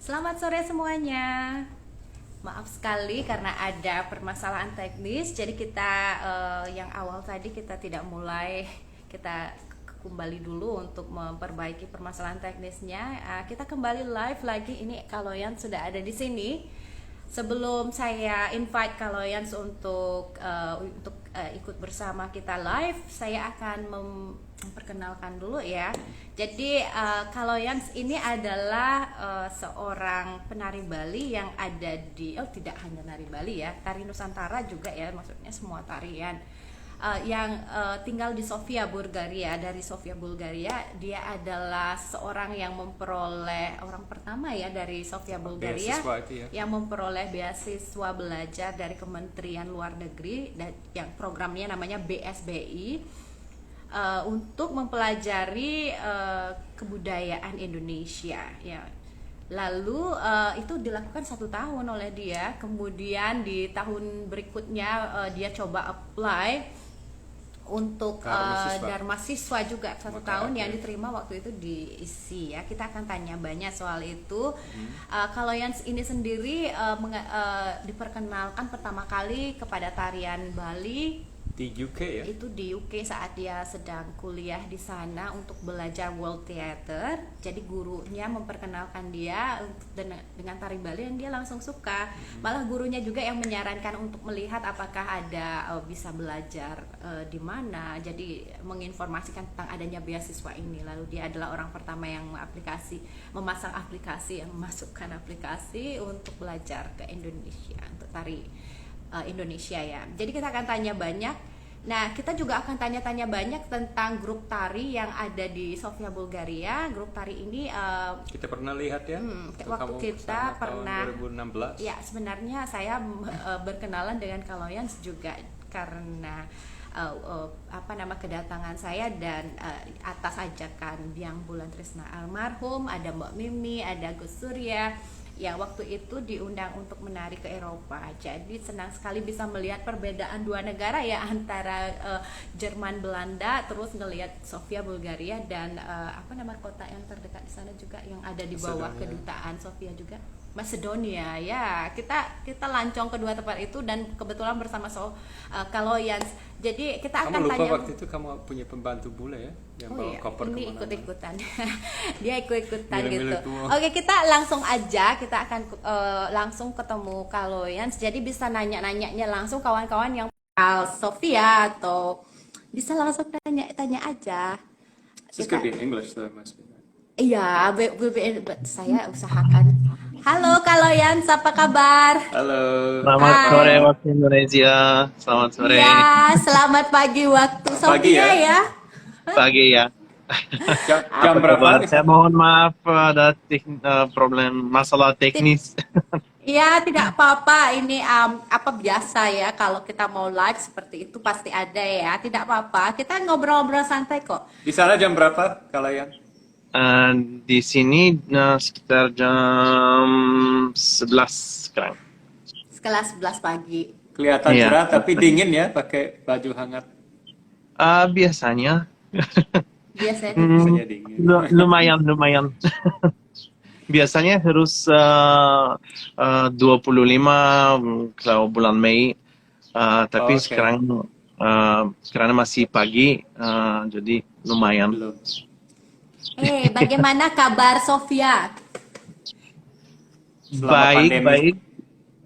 Selamat sore semuanya. Maaf sekali karena ada permasalahan teknis. Jadi kita yang awal tadi kita tidak mulai, kita kembali dulu untuk memperbaiki permasalahan teknisnya. Kita kembali live lagi. Ini kalian sudah ada di sini. Sebelum saya invite kalian untuk ikut bersama kita live, saya akan memperkenalkan dulu ya. Jadi kalian ini adalah seorang penari Bali yang ada di tidak hanya nari Bali ya, tari Nusantara juga ya, maksudnya semua tarian. Yang tinggal di Sofia, Bulgaria. Dari Sofia, Bulgaria. Dia adalah seorang yang memperoleh, orang pertama ya dari Sofia, Bulgaria yang memperoleh beasiswa belajar dari Kementerian Luar Negeri, dan yang programnya namanya BSBI, untuk mempelajari kebudayaan Indonesia ya. Lalu itu dilakukan 1 tahun oleh dia. Kemudian di tahun berikutnya dia coba apply untuk Dharma siswa juga 1 tahun yang diterima waktu itu diisi ya. Kita akan tanya banyak soal itu. Kalau yang ini sendiri diperkenalkan pertama kali kepada tarian Bali di UK ya? Itu di UK saat dia sedang kuliah di sana untuk belajar World Theater. Jadi gurunya memperkenalkan dia dengan tari Bali dan dia langsung suka. Malah gurunya juga yang menyarankan untuk melihat apakah ada bisa belajar di mana. Jadi menginformasikan tentang adanya beasiswa ini. Lalu dia adalah orang pertama yang memasang aplikasi, yang memasukkan aplikasi untuk belajar ke Indonesia untuk tari Indonesia ya. Jadi kita akan tanya banyak. Nah, kita juga akan tanya-tanya banyak tentang grup tari yang ada di Sofia, Bulgaria. Grup tari ini kita pernah lihat ya. Waktu kita pernah tahun 2016. Ya, sebenarnya saya berkenalan dengan kalian juga karena kedatangan saya dan atas ajakan Biang Bulan Trisna almarhum, ada Mbak Mimi, ada Gus Surya. Ya, waktu itu diundang untuk menari ke Eropa. Jadi senang sekali bisa melihat perbedaan 2 negara ya, antara Jerman Belanda, terus ngelihat Sofia Bulgaria, dan kota yang terdekat di sana juga yang ada di bawah kedutaan Sofia juga, Macedonia ya. Kita lancong kedua tempat itu dan kebetulan bersama kalian. Jadi kita akan tanya. Waktu itu kamu punya pembantu Bule ya, yang bawa koper ini kemana-mana. ikut-ikutan. Dia ikut-ikutan gitu. Oke, kita langsung aja, kita akan langsung ketemu kalian. Jadi bisa nanya-nanyanya langsung kawan-kawan yang Sofia, atau bisa langsung tanya aja. This could be in English though, must be. Iya, saya usahakan. Halo kalian, apa kabar? Halo. Selamat sore waktu Indonesia. Selamat sore. Ya, selamat pagi waktu Sofia ya. Pagi ya. Jam berapa? Saya mohon maaf ada masalah teknis. Iya, tidak apa-apa. Ini biasa ya, kalau kita mau live seperti itu pasti ada ya. Tidak apa-apa. Kita ngobrol-ngobrol santai kok. Di sana jam berapa kalian? Di sini sekitar jam 11 sekarang. Sekelas 11 pagi. Kelihatan cerah tapi dingin ya, pakai baju hangat. Biasanya. Biasanya dingin. Lumayan. Biasanya harus 25 kalau bulan Mei. Tapi sekarang karena masih pagi, jadi lumayan. Belum. Bagaimana kabar Sofia? Baik.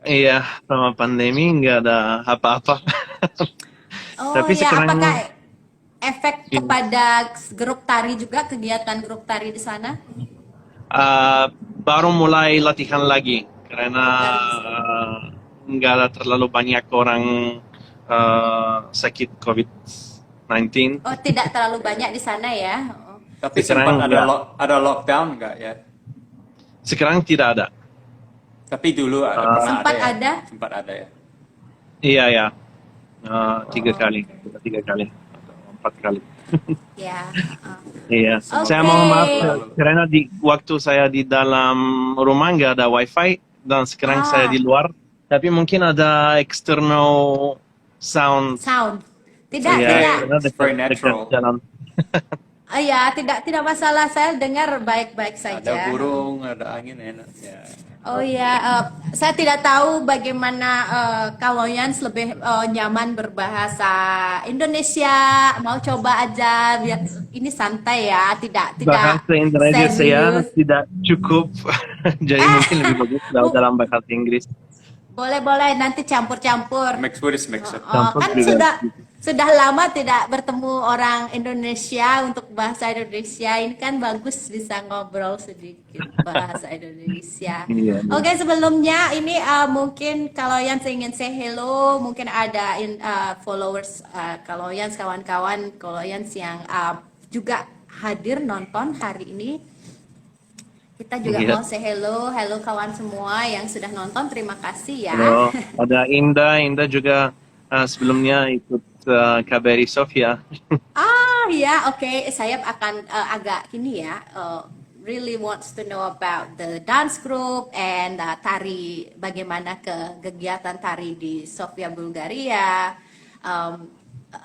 Iya, selama pandemi nggak ada apa-apa. Tapi sekarang, apakah efek kepada grup tari juga, kegiatan grup tari di sana? Baru mulai latihan lagi karena nggak ada terlalu banyak orang sakit COVID-19. Oh, tidak terlalu banyak di sana ya? Tapi sekarang sempat ada lockdown nggak ya? Sekarang tidak ada. Tapi dulu sempat ada? Sempat ada ya? Iya ya, 3 kali, 4 kali. Ya. Iya. Okay. Saya mohon maaf karena waktu saya di dalam rumah nggak ada wifi dan sekarang saya di luar. Tapi mungkin ada external sound. Tidak. It's very natural. Ya, tidak masalah. Saya dengar baik-baik Ada saja. burung, ada angin enak. Ya. Oh ya, saya tidak tahu bagaimana kalian lebih nyaman berbahasa Indonesia. Mau coba aja, biar ini santai ya, tidak Bahasa Indonesia saya serius. tidak cukup, jadi mungkin lebih bagus kalau Bu- dalam bahasa Inggris. boleh nanti campur-campur. Mix British mix up. Campur Kan juga. sudah lama tidak bertemu orang Indonesia untuk bahasa Indonesia. Ini kan bagus bisa ngobrol sedikit bahasa Indonesia. Iya, iya. Oke, sebelumnya ini mungkin kalau yang ingin say hello, mungkin ada followers kalau yang kawan-kawan kalau yang juga hadir nonton hari ini. Kita juga Iya. mau say hello kawan semua yang sudah nonton. Terima kasih ya. Halo, ada Indah juga sebelumnya ikut KBRI Sofia. Ya, oke. Saya akan agak ini ya, really wants to know about the dance group and tari, bagaimana kegiatan tari di Sofia, Bulgaria.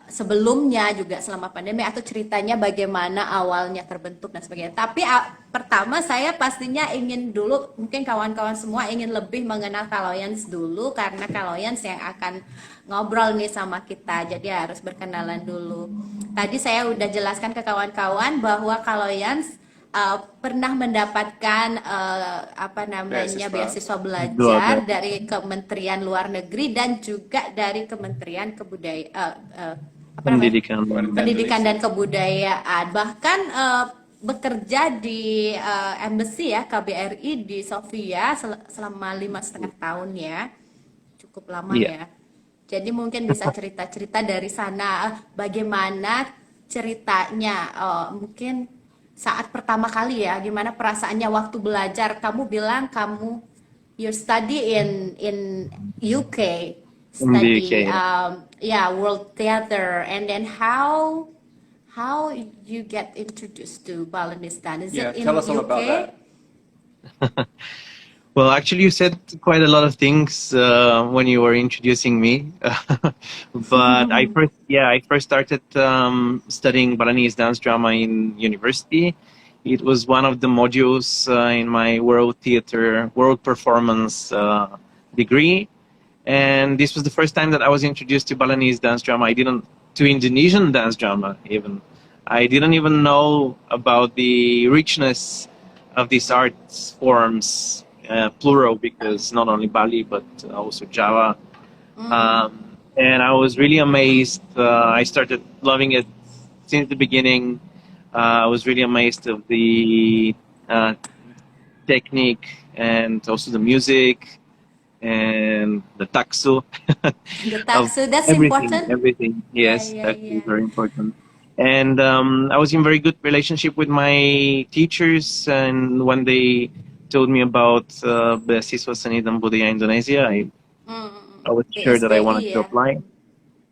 Sebelumnya juga selama pandemi atau ceritanya bagaimana awalnya terbentuk dan sebagainya. Tapi pertama saya pastinya ingin dulu, mungkin kawan-kawan semua ingin lebih mengenal Kaloyans dulu karena Kaloyans yang akan ngobrol nih sama kita. Jadi harus berkenalan dulu. Tadi saya udah jelaskan ke kawan-kawan bahwa Kaloyans pernah mendapatkan beasiswa belajar dari Kementerian Luar Negeri dan juga dari Kementerian Pendidikan dan Kebudayaan, bahkan bekerja di embassy ya KBRI di Sofia selama 5,5 tahun ya, cukup lama ya. Jadi mungkin bisa cerita-cerita dari sana bagaimana ceritanya, mungkin saat pertama kali ya, gimana perasaannya waktu belajar. Kamu bilang you study in UK, study World Theater, and then how you get introduced to Balanistan? Is it in tell us all UK? about that. Well, actually, you said quite a lot of things when you were introducing me. But I first started studying Balinese dance drama in university. It was one of the modules in my world performance degree. And this was the first time that I was introduced to Balinese dance drama. To Indonesian dance drama even. I didn't even know about the richness of these art forms. Plural, because not only Bali but also Java, and I was really amazed. I started loving it since the beginning. I was really amazed of the technique and also the music and the taksu. The taksu, that's everything, important. Everything, yes, that's very important. And I was in very good relationship with my teachers, and when they told me about beasiswa seni dan budaya Indonesia, I was sure that I wanted to apply.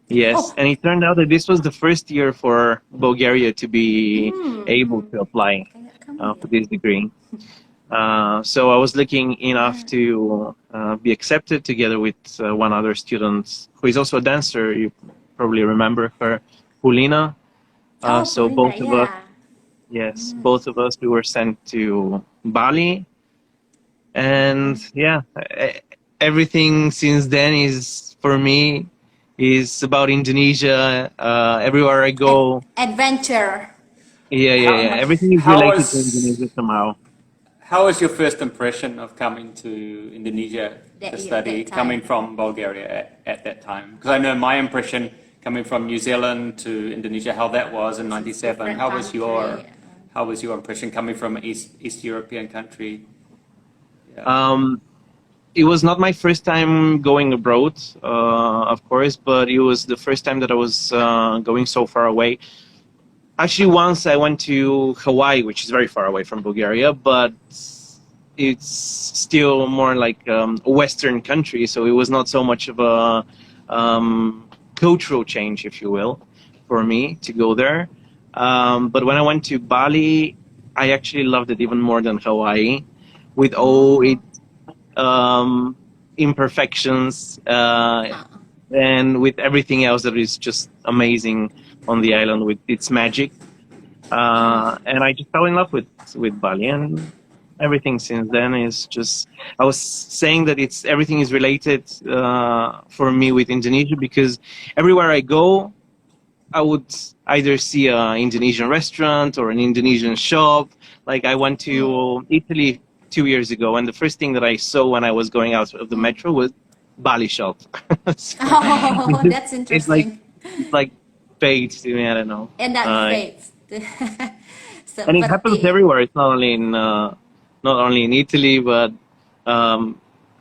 Yes, and it turned out that this was the first year for Bulgaria to be able to apply for this degree. So I was lucky enough to be accepted together with one other student who is also a dancer. You probably remember her, Hulina. So both of us, both of us, we were sent to Bali. And everything since then is, for me, is about Indonesia. Everywhere I go, adventure. Everything is related to Indonesia somehow. How was your first impression of coming to Indonesia to study, coming from Bulgaria at that time? Because I know my impression coming from New Zealand to Indonesia, how that was in '97. How was your impression coming from East European country? It was not my first time going abroad, of course, but it was the first time that I was going so far away. Actually, once I went to Hawaii, which is very far away from Bulgaria, but it's still more like a Western country, so it was not so much of a cultural change, if you will, for me to go there. But when I went to Bali, I actually loved it even more than Hawaii, with all its imperfections and with everything else that is just amazing on the island with its magic. And I just fell in love with Bali, and everything since then is just. I was saying that everything is related for me with Indonesia, because everywhere I go, I would either see an Indonesian restaurant or an Indonesian shop. Like I went to Italy 2 years ago, and the first thing that I saw when I was going out of the metro was Bali shop. So Oh, that's it's like interesting. fate to me. I don't know. And that fades. And it happens Seperti everywhere. It's not only in Italy, but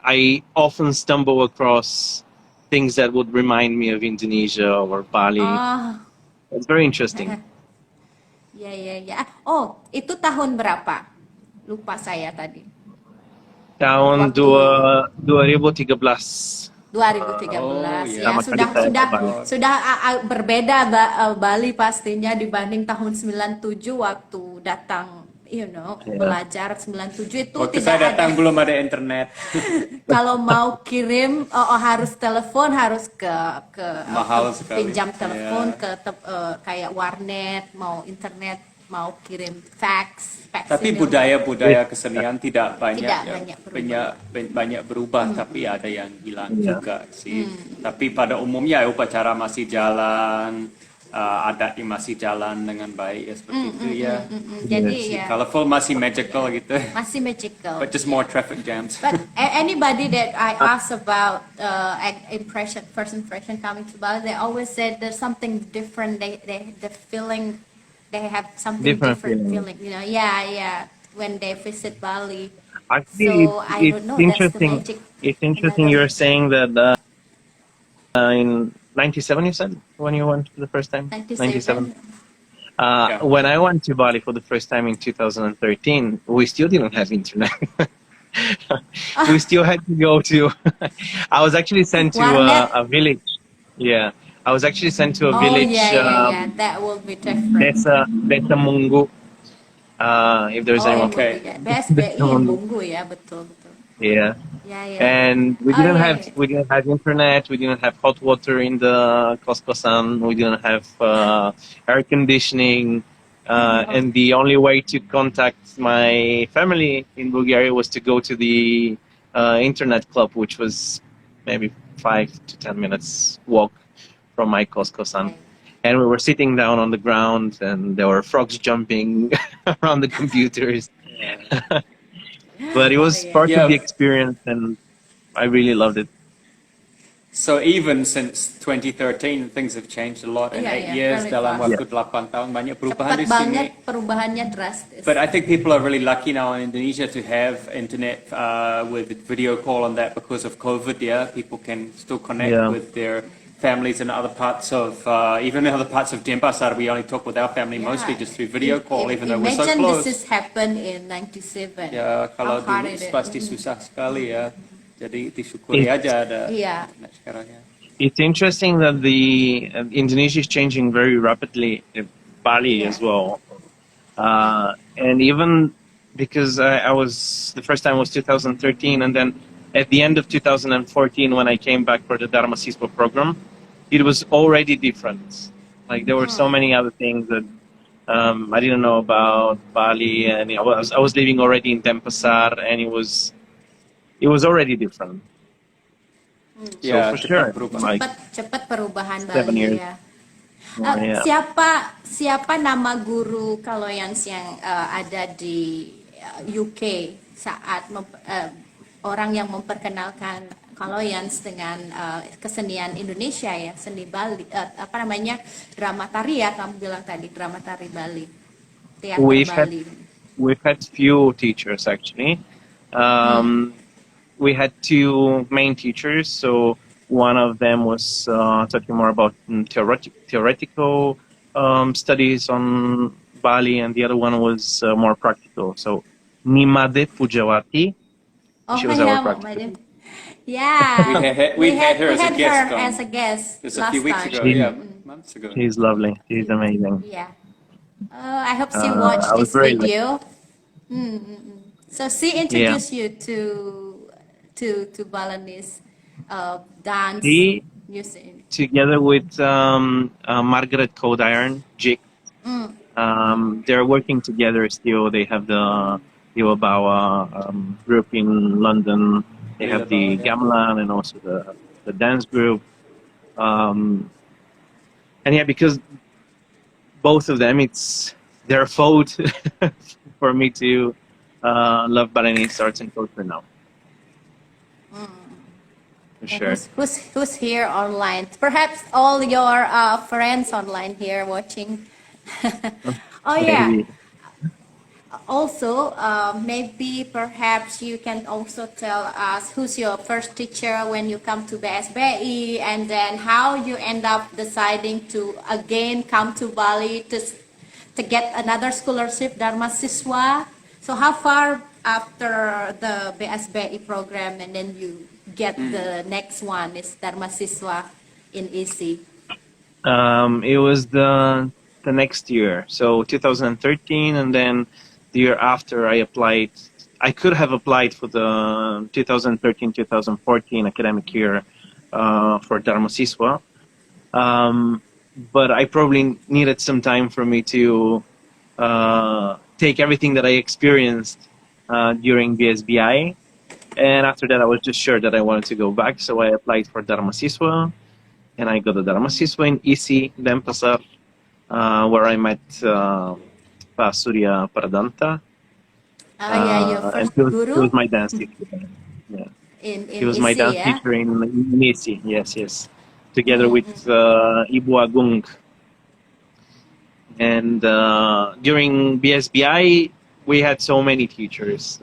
I often stumble across things that would remind me of Indonesia or Bali. oh, It's very interesting. ya ya ya. Oh, itu tahun berapa? Lupa saya tadi. Tahun Waktu 2013. 2013 ya, Pertama kali saya ke Bali. sudah berbeda Bali pastinya dibanding tahun 97 waktu datang belajar 97 itu Waktu tidak saya ada. datang belum ada internet. Kalau mau kirim harus telepon, harus ke Mahal sekali. pinjam telepon ke kayak warnet, mau internet, mau kirim fax. Tapi budaya-budaya kesenian tidak banyak banyak berubah, tapi ada yang hilang juga sih. Tapi pada umumnya upacara masih jalan, adatnya masih jalan dengan baik ya, seperti itu ya. Jadi Colorful masih magical gitu. Masih magical. But just more traffic jams. But anybody that I ask about first impression coming to Bali, they always said there's something different. The feeling, they have something different feeling. When they visit Bali. Actually, So I don't know. it's That's the interesting. magic. It's interesting you're saying that in 97 you said when you went for the first time. 97. When I went to Bali for the first time in 2013, we still didn't have internet. We still had to go to. I was actually sent to a village. Yeah, I was actually sent to a village. That will be different. Desa Munggu. If there's anyone. Okay. BSBI Munggu ya, betul. Yeah. And we didn't have internet. We didn't have hot water in the kos-kosan. We didn't have air conditioning. And the only way to contact my family in Bulgaria was to go to the internet club, which was maybe 5 to 10 minutes walk from my kos-kosan. And we were sitting down on the ground, and there were frogs jumping around the computers. But it was part of the experience, and I really loved it. So even since 2013, things have changed a lot. In 8 years, dalam waktu 8 tahun, banyak perubahan di sini. Cepat banget perubahannya drastis. But I think people are really lucky now in Indonesia to have internet with video call and that because of COVID. Yeah, people can still connect with their families in other parts of, even in other parts of Denpasar, we only talk with our family mostly just through video call, even though we're so close. Imagine this has happened in 97. Ya, kalau dulu pasti susah sekali ya. Jadi disyukuri aja ada internet sekarang ya. It's interesting that Indonesia is changing very rapidly, Bali as well. And even because the first time was 2013, and then at the end of 2014, when I came back for the Dharma Siswa program, it was already different. Like there were so many other things that I didn't know about Bali, and I was living already in Denpasar, and it was already different. So for sure, cepat perubahan Bali ya. Siapa nama guru Kaloyans yang ada di UK saat orang yang memperkenalkan Kaloyans dengan kesenian Indonesia ya, seni Bali, drama tari ya, kamu bilang tadi drama tari Bali, teater Bali. We've had few teachers actually. We had two main teachers. So one of them was talking more about theoretical studies on Bali, and the other one was more practical. So Nimade Pujawati. She was our practical. Yeah, we had her as a guest just a few weeks ago. Months ago. She's lovely. She's amazing. Yeah. I hope she watched this video. So she introduced you to Balinese dance music. Together with Margaret Codiron, Jig. They're working together still. They have the Iwabawa group in London. They have the gamelan and also the dance group. And yeah, because both of them, it's their fault for me to love Balinese arts and culture now. For sure. Who's here online? Perhaps all your friends online here watching. Oh yeah. Maybe. Also, maybe perhaps you can also tell us who's your first teacher when you come to BSBI, and then how you end up deciding to again come to Bali to get another scholarship, Dharma Siswa. So how far after the BSBI program, and then you get the next one is Dharma Siswa in EC? It was the next year, so 2013, and then the year after I applied. I could have applied for the 2013-2014 academic year for Dharma Siswa, but I probably needed some time for me to take everything that I experienced during BSBI, and after that I was just sure that I wanted to go back, so I applied for Dharma Siswa. And I got the Dharma Siswa in EC, Denpasar, where I met Pa Surya Pradanta. Your first guru? He was my dance teacher. Yeah. He was my dance teacher in EC, yes. Together with Ibu Agung. And during BSBI, we had so many teachers.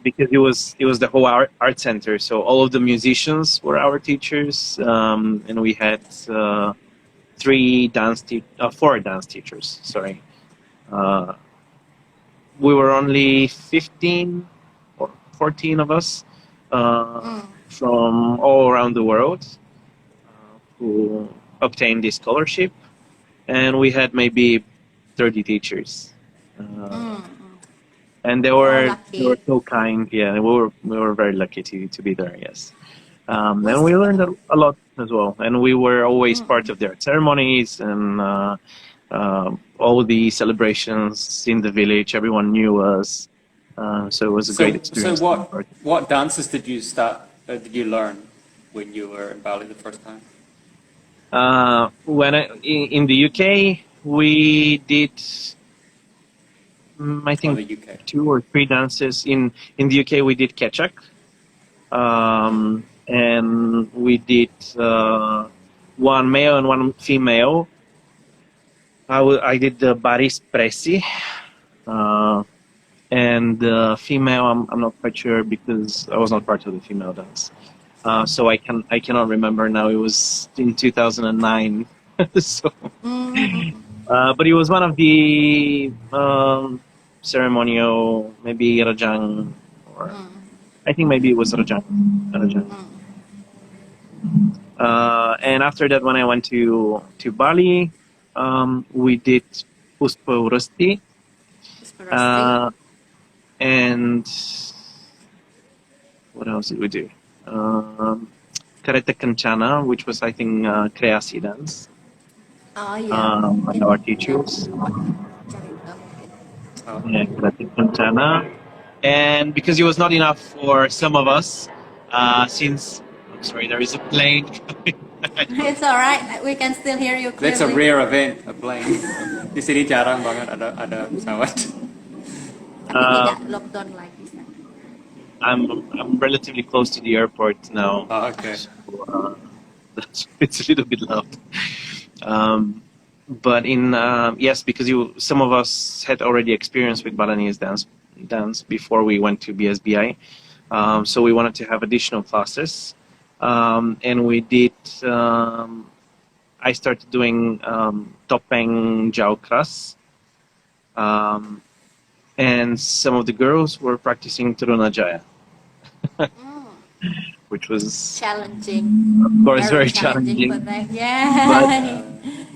Because it was the whole art center, so all of the musicians were our teachers, and we had four dance teachers. Sorry, we were only 15 or 14 of us from all around the world who obtained this scholarship, and we had maybe 30 teachers. And they were so kind. Yeah, we were very lucky to be there. Yes, and we learned a lot as well. And we were always part of their ceremonies and all the celebrations in the village. Everyone knew us, so it was a great experience. So what dances did you learn when you were in Bali the first time? In the UK, we did. I think 2 or 3 dances. In the UK, we did Kechak, and we did one male and one female. I did the Baris Presi, and the female I'm not quite sure because I was not part of the female dance, so I cannot remember now. It was in 2009, so. But it was one of the ceremonial, maybe Rajang, or I think maybe it was Rajang. And after that, when I went to Bali, we did Puspa Urasti, and what else did we do? Karate Kancana, which was I think Kreasi dance. Oh yeah. Our teachers. Kancana. And because it was not enough for some of us, since I'm sorry, there is a plane coming. It's all right. We can still hear you clearly. That's a rare event, a plane. Di sini jarang banget ada pesawat. Tidak lockdown lagi. I'm relatively close to the airport now. Oh, okay. So, it's a little bit loud. But yes, because some of us had already experience with Balinese dance before we went to BSBI, so we wanted to have additional classes, and we did. I started doing topeng jaukras, and some of the girls were practicing Trunajaya, which was challenging. Of course, very challenging. For them. Yeah. But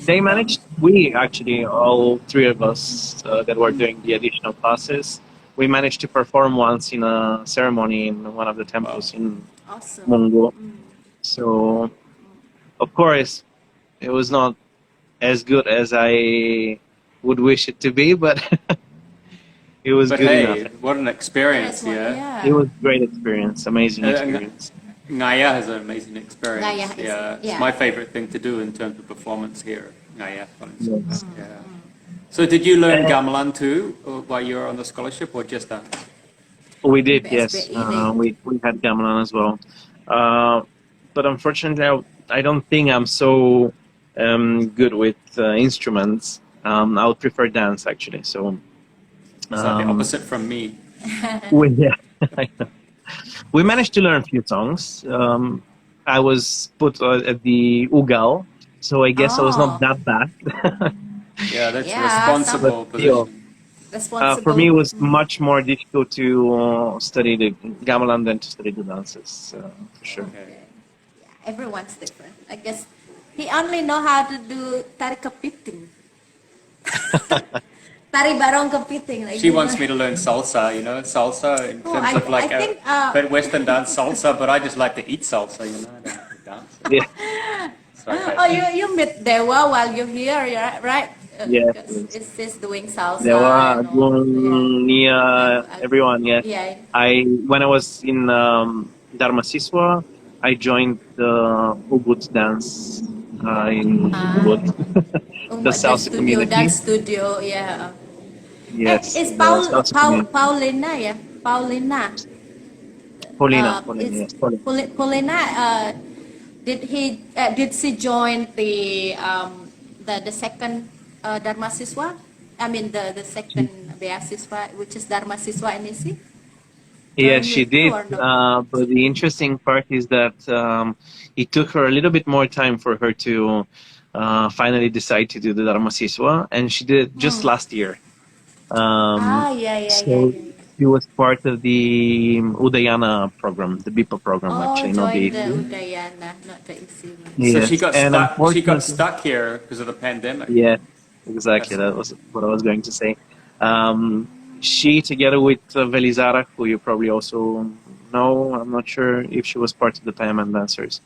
they managed. We actually, all 3 of us that were doing the additional classes, we managed to perform once in a ceremony in one of the temples in Mungo. So, of course, it was not as good as I would wish it to be, but it was But good hey, enough. what an experience, yeah. It was great experience, amazing Uh, experience. Ngaya has an amazing experience. Ngaya is- Yeah, it's yeah. my favorite thing to do in terms of performance here. Ngaya, for instance. Yes. Yeah. So did you learn Uh, gamelan too while you were on the scholarship, or just dance? We did, PSBI yes. deh. We had gamelan as well. But unfortunately, I don't think I'm so good with instruments. I would prefer dance, actually. So, It's like the um, opposite from me. yeah, I know. We managed to learn a few songs. I was put at the Ugal, so I guess I was not Oh, that bad. Yeah, that's a yeah, some But responsible still, position. for me, responsible. it was much more difficult to study the gamelan than to study the dances, for sure. Okay. Everyone's different. I guess he only know how to do tari kepiting. Tari barong kepiting. Like She you wants know. me to learn salsa, salsa in Oh, terms of like I think but Western dance salsa, but I just like to eat salsa, I don't like to dance. Yeah, So I oh, you meet Dewa while you're here, yeah, right? yes, Because yes. it's just doing salsa There were and all. Nia, everyone. Yes, Yeah. when I was in Dharma Siswa, I joined the Ubud dance in Ubud, the The salsa studio, community. dance studio, yeah. Yes, Is the salsa community. Paulina, yeah? Paulina. Paulina, Is yes, Paulina. Paulina, did she join the second Dharma Siswa? I mean the second Beasiswa, which is Dharma Siswa NEC? Yes, Join she with you did. or no? But the interesting part is that it took her a little bit more time for her to finally decide to do the Dharma Siswa, and she did it just last year. Yeah. So she was part of the Udayana program, the BIPA program, Oh, actually, not the join the EC. Udayana, not the EC one. So she Yes, got and stuck. She got unfortunately, stuck here because of the pandemic. yeah, exactly. That's That was what I was going to say. She, together with Velizara, who you probably also know, I'm not sure if she was part of the Payaman dancers.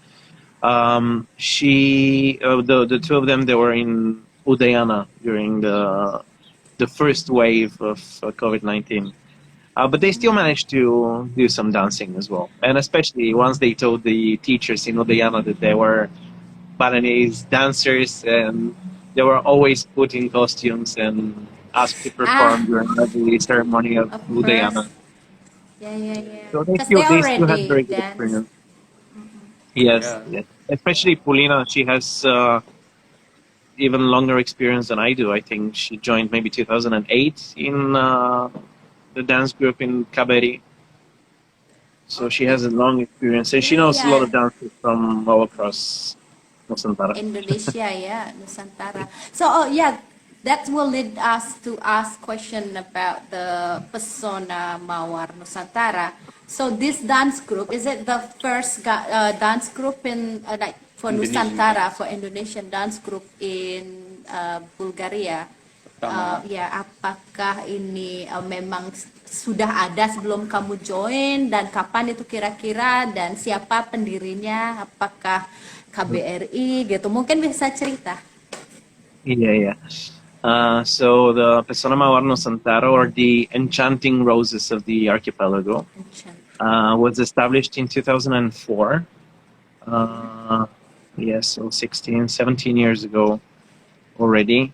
The two of them, they were in Udayana during the first wave of COVID-19. But they still managed to do some dancing as well. And especially once they told the teachers in Udayana that they were Balinese dancers and they were always put in costumes and asked to perform during every ceremony of Of course. Udayana. Yeah. So Because they they still had already very good dance. experience. Yes, yeah. yes. Especially Paulina, she has even longer experience than I do. I think she joined maybe 2008 in the dance group in Kaberi. So she has a long experience and she knows a lot Yeah. of dancers from all across Nusantara. Indonesia, yeah, Nusantara. So, that will lead us to ask question about the Pesona Mawar Nusantara. So, this dance group, is it the first dance group in like for Indonesian Nusantara, dance. for Indonesian dance group in Bulgaria? Pertama. Ya, apakah ini memang sudah ada sebelum kamu join dan kapan itu kira-kira dan siapa pendirinya? Apakah KBRI gitu? Mungkin bisa cerita. Yeah. So the Pesona Mawar Nusantara, or the Enchanting Roses of the Archipelago, was established in 2004. Yes, so 16, 17 years ago already.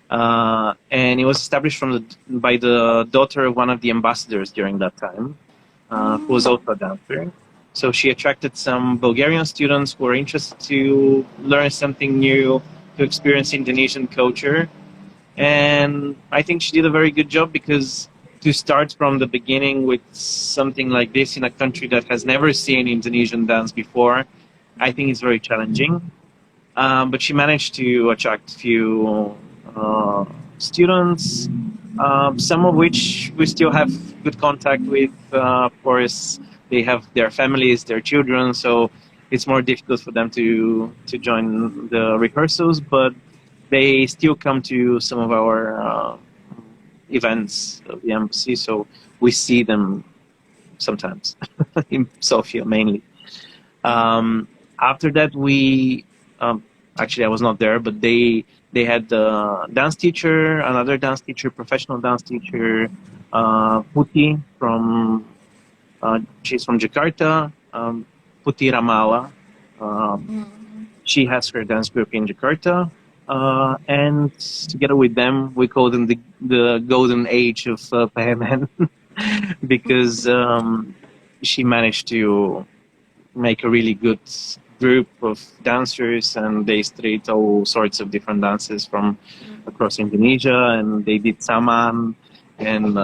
And it was established by the daughter of one of the ambassadors during that time, who was also a dancer. So she attracted some Bulgarian students who were interested to learn something new, to experience Indonesian culture. And I think she did a very good job, because to start from the beginning with something like this in a country that has never seen Indonesian dance before, I think it's very challenging. But she managed to attract a few students, some of which we still have good contact with. Of course, they have their families, their children, so it's more difficult for them to join the rehearsals, but they still come to some of our events of the embassy, so we see them sometimes in Sofia mainly. After that, we Actually, I was not there, but they had a dance teacher, another dance teacher, professional dance teacher, Putih from she's from Jakarta, Putih Ramala. She has her dance group in Jakarta, and together with them, we call them the golden age of PMN because she managed to make a really good group of dancers, and they studied all sorts of different dances from across Indonesia, and they did saman and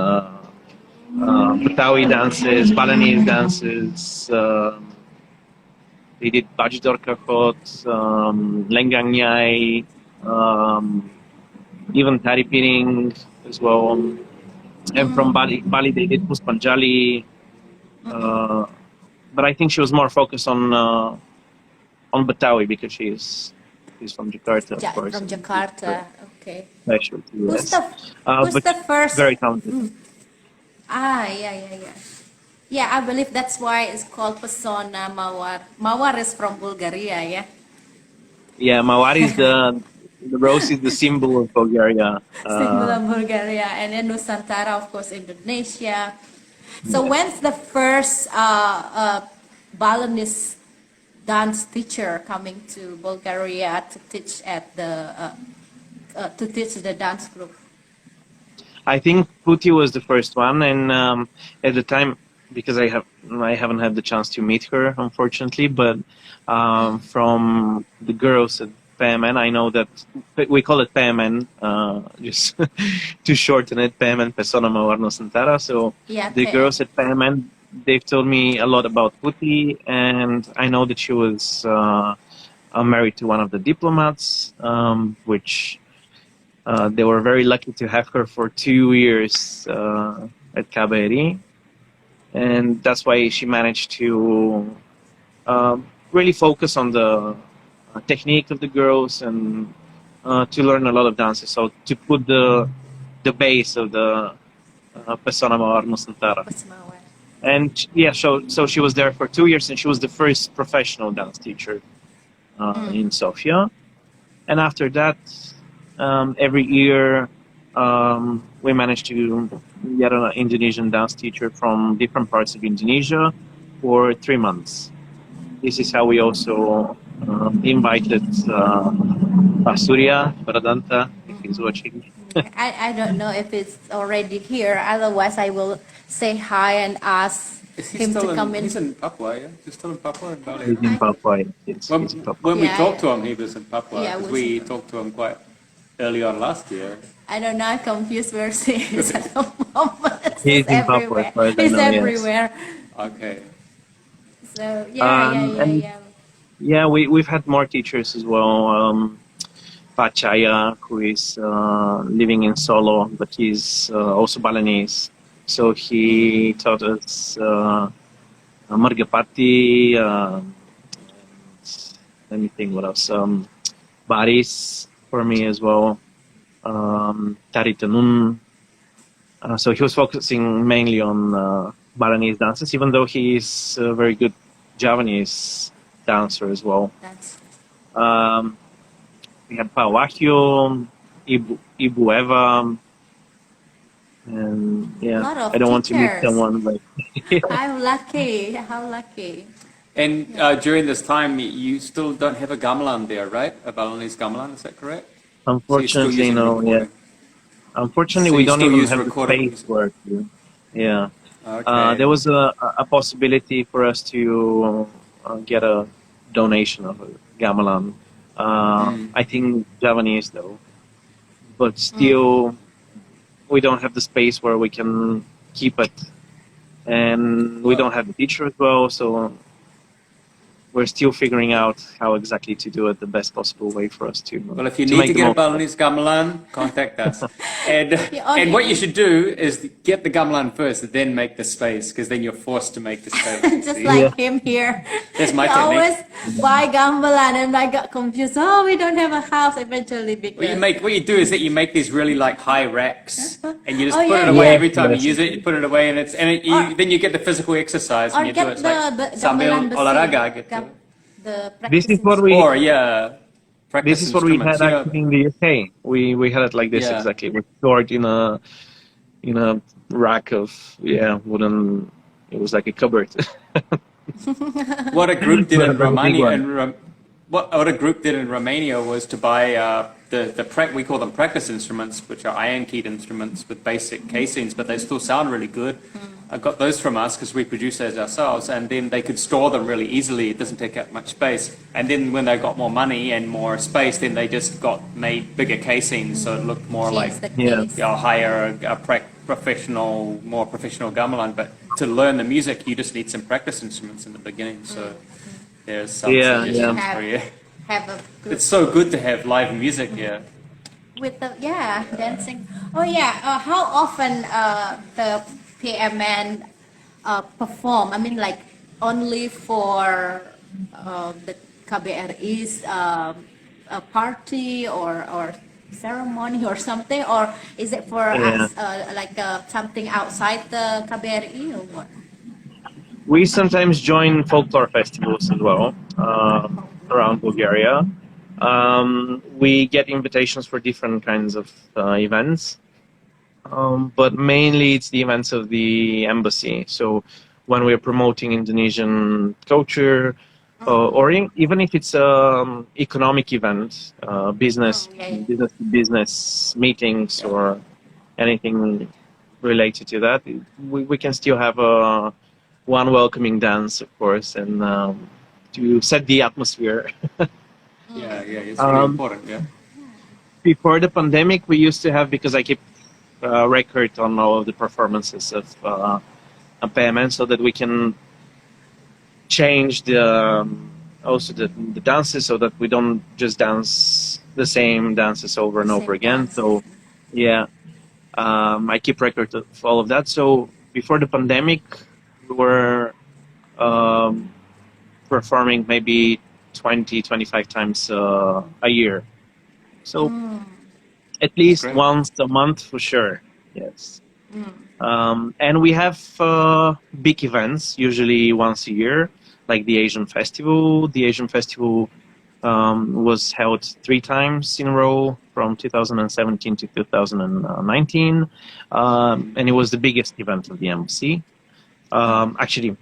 Betawi dances, Balinese dances. They did Bajdor Kakot, Lenggang Nyai, even Tari Piring as well. And from Bali they did Puspanjali. But I think she was more focused on Betawi because she's from Jakarta, of course. From Jakarta, okay. Special to Who's but the first? very talented. Yeah. Yeah, I believe that's why it's called Pesona Mawar. Mawar is from Bulgaria, yeah? Yeah, Mawar is the rose is the symbol of Bulgaria. Symbol of Bulgaria. And then Nusantara, of course, Indonesia. So when's the first Balinese dance teacher coming to Bulgaria to teach at the dance group? I think Putih was the first one, and at the time, because I haven't had the chance to meet her, unfortunately, but from the girls at PMN, I know that we call it PMN, just to shorten it, PMN, Pesona Mawar Nusantara. So yeah, the girls at PMN, they've told me a lot about Putih, and I know that she was married to one of the diplomats, which they were very lucky to have her for 2 years at KBRI. And that's why she managed to really focus on the technique of the girls and to learn a lot of dances. So to put the base of the Pesona Mawar Nusantara. And yeah, so she was there for 2 years, and she was the first professional dance teacher in Sofia. And after that, every year we managed to get an Indonesian dance teacher from different parts of Indonesia for 3 months. This is how we also invited Surya Pradanta, if he's watching. I don't know if it's already here. Otherwise, I will say hi and ask him to come in. He's in Papua, yeah? He's still in Papua and Bali. He's in Papua. Yes, he's in Papua. When we talked to him, he was in Papua. Yeah, Because we talked to him quite early on last year. I don't know, I'm confused where he is at the moment. He's in Papua, as far as I He's know, yes. everywhere. Okay. So, yeah. Yeah, we've had more teachers as well. Pachaya, who is living in Solo, but he's also Balinese. So he taught us Margapati, let me think what else. Baris for me as well. Tari Tanun. So he was focusing mainly on Balinese dances, even though he is a very good Javanese dancer as well. We had Pa Wahyo, Ibu Eva, and yeah, I don't want to meet someone like. How lucky. And during this time, you still don't have a gamelan there, right? A Balinese gamelan, is that correct? Unfortunately, so no. Yeah. Unfortunately, so we don't even have the recording. space for it. Yeah. Okay. There was a possibility for us to get a donation of a gamelan. I think Javanese though, but still we don't have the space where we can keep it, and we don't have the teacher as well, so we're still figuring out how exactly to do it the best possible way for us to. Well, if you need to get a Balinese gamelan, contact us. And what you should do is get the gamelan first, and then make the space, because then you're forced to make the space. Just like him here. That's my he technique. always buy gamelan, and I got confused. Oh, we don't have a house eventually because. What you do is that you make these really like high racks, and you just put it yeah, away yeah. every time you use it. You put it away, and then you get the physical exercise when you do it. It's like sambil olahraga gitu. This is what we. Or yeah. practice This is what we instruments. had actually in the UK. We had it like this Yeah. exactly. It was stored in a rack of wooden. It was like a cupboard. What a group did But in a very big Romania, one. what a group did in Romania was to buy we call them practice instruments, which are iron keyed instruments with basic casings, but they still sound really good. I got those from us because we produce those ourselves, and then they could store them really easily. It doesn't take up much space. And then when they got more money and more space, then they just got made bigger casings, so it looked more like hire a more professional gamelan. But to learn the music, you just need some practice instruments in the beginning. So there's some suggestions for you. It's so good to have live music here. With the dancing. Oh yeah. How often the PMN perform? I mean, like only for the KBRI's a party or ceremony or something, or is it for us like something outside the KBRI or what? We sometimes join folklore festivals as well around Bulgaria. We get invitations for different kinds of events. But mainly it's the events of the embassy. So when we're promoting Indonesian culture, even if it's an economic event, business to business meetings or anything related to that, we can still have one welcoming dance, of course, and to set the atmosphere. It's really important. Yeah. Before the pandemic, we used to have, because I keep record on all of the performances of a payment, so that we can change also the dances, so that we don't just dance the same dances over and over again. So I keep record of all of that. So before the pandemic, we were performing maybe 20-25 times a year. So at least once a month for sure. Yes. And we have big events, usually once a year, like the Asian Festival. The Asian Festival was held 3 times in a row from 2017 to 2019. And it was the biggest event of the embassy. Actually,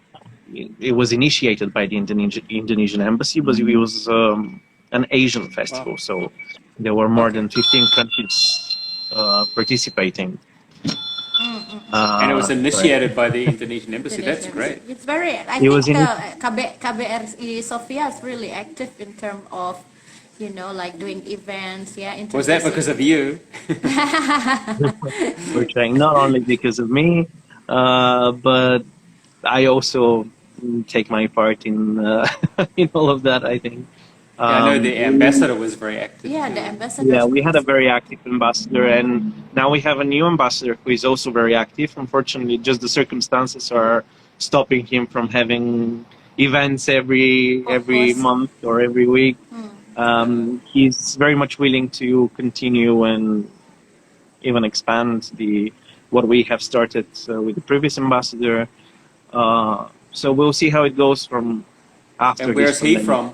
it was initiated by the Indonesian embassy, but it was an Asian festival. Wow. So there were more than 15 countries participating. And it was initiated by the Indonesian embassy. That's great. It's very. I think KBRI Sofia is really active in terms of, like doing events. Yeah. Was that because of you? We're trying, not only because of me, but I also take my part in all of that, I think. I know the ambassador was very active. Yeah, the ambassador. Yeah, we had a very active ambassador, and now we have a new ambassador who is also very active. Unfortunately, just the circumstances are stopping him from having events every month or every week. He's very much willing to continue and even expand what we have started with the previous ambassador. So we'll see how it goes from after. And where's he from?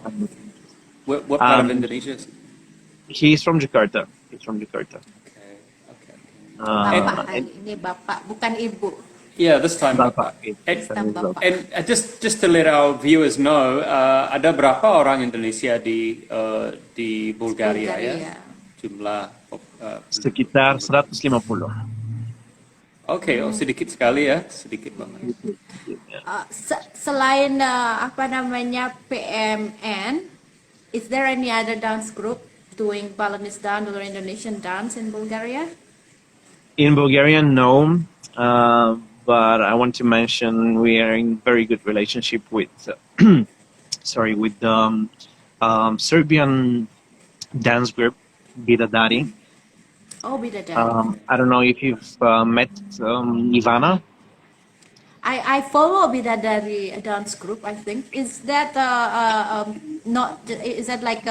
What part of Indonesia is he? He's from Jakarta. Okay. Bapak, ini bapak, bukan ibu. Yeah, this time bapak. And just to let our viewers know, ada berapa orang Indonesia di Bulgaria ya? Jumlah sekitar 150. Oke, sedikit sekali ya, sedikit banget. Selain PMN, is there any other dance group doing Balinese dance or Indonesian dance in Bulgaria? In Bulgaria, no. But I want to mention we are in very good relationship with, with Serbian dance group Bidadari. Oh, Bidadari. I don't know if you've met Ivana. I follow Bidadari dance group. I think is that is that like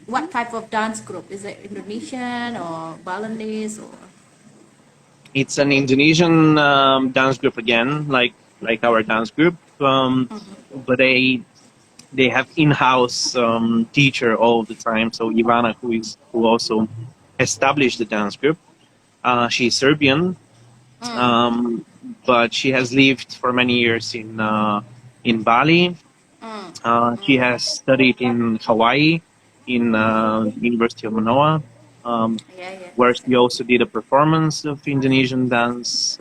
what type of dance group? Is it Indonesian or Balinese or? It's an Indonesian dance group again, like our dance group, but they they have in-house teacher all the time. So Ivana, who also established the dance group, she's Serbian, but she has lived for many years in Bali. She has studied in Hawaii, in University of Manoa, where she also did a performance of Indonesian dance.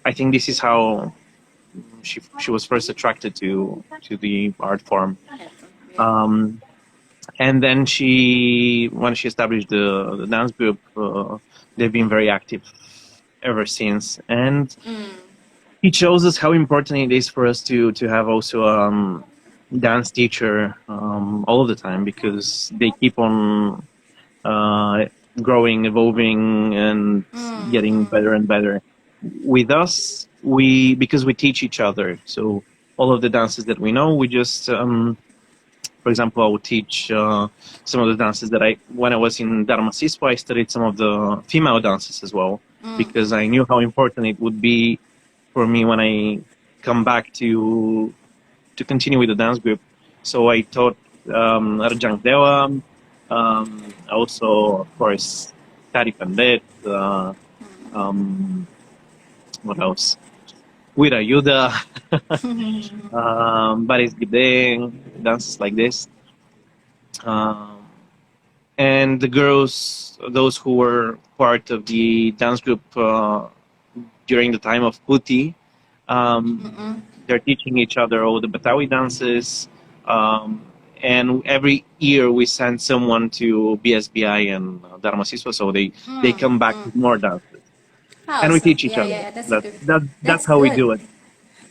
I think this is how she was first attracted to the art form. And then when she established the dance group, they've been very active ever since. And it shows us how important it is for us to have also dance teacher all the time, because they keep on growing, evolving, and getting better and better. With us, because we teach each other, so all of the dances that we know, we just for example, I would teach some of the dances that when I was in Dharma Siswa, I studied some of the female dances as well, because I knew how important it would be for me when I come back to continue with the dance group. So I taught Rajang Dewa, also, of course, Tari Pandit, what else? Wira Yuda, Baris Gideng, dances like this. And the girls, those who were part of the dance group during the time of Puti, they're teaching each other all the Batawi dances. And every year we send someone to BSBI and Dharma Siswa, so they come back with more dances. And we teach each other. Yeah, that's how we do it.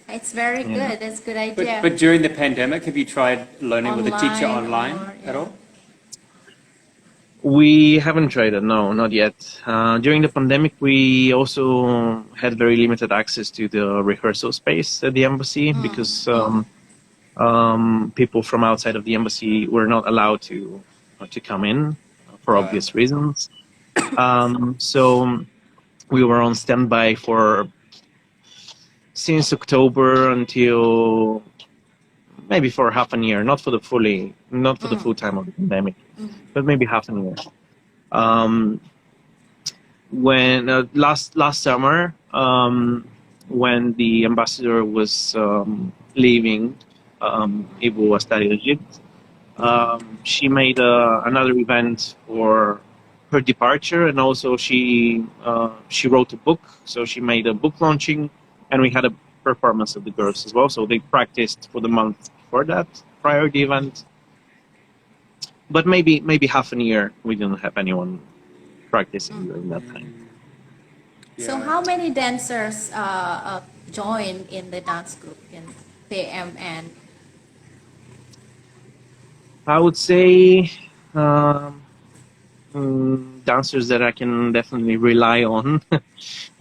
It's very good. That's a good idea. But during the pandemic, have you tried learning with a teacher online at all? We haven't tried it, no, not yet. During the pandemic, we also had very limited access to the rehearsal space at the embassy, because people from outside of the embassy were not allowed to come in for obvious reasons. So we were on standby since October until maybe for half a year, not for the full time of the pandemic, but maybe half a year. When last summer, when the ambassador was leaving, Ibu Astari Egypt, she made another event for her departure, and also she wrote a book. So she made a book launching, and we had a performance of the girls as well. So they practiced for the month before that, prior to the event. But maybe half a year we didn't have anyone practicing during that time. So how many dancers join in the dance group in PMN? I would say dancers that I can definitely rely on,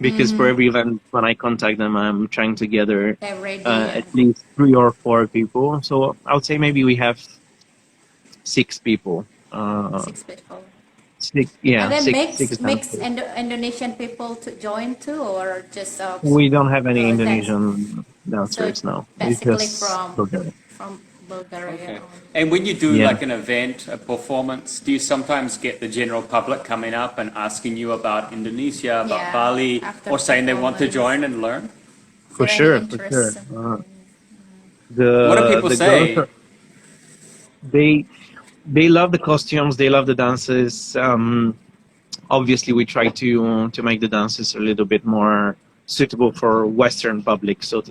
because for every event when I contact them, I'm trying to gather at least 3 or 4 people. So I would say maybe we have 6 people. 6 people. 6, yeah. And then six mix Indonesian people to join too, or just we don't have any Indonesian dancers now. Basically it's from Bulgaria. Bulgaria. Okay. And when you do like an event, a performance, do you sometimes get the general public coming up and asking you about Indonesia, about Bali, or saying they want to join and learn? For sure. What do people say? They love the costumes, they love the dances. Obviously, we try to make the dances a little bit more suitable for Western public. So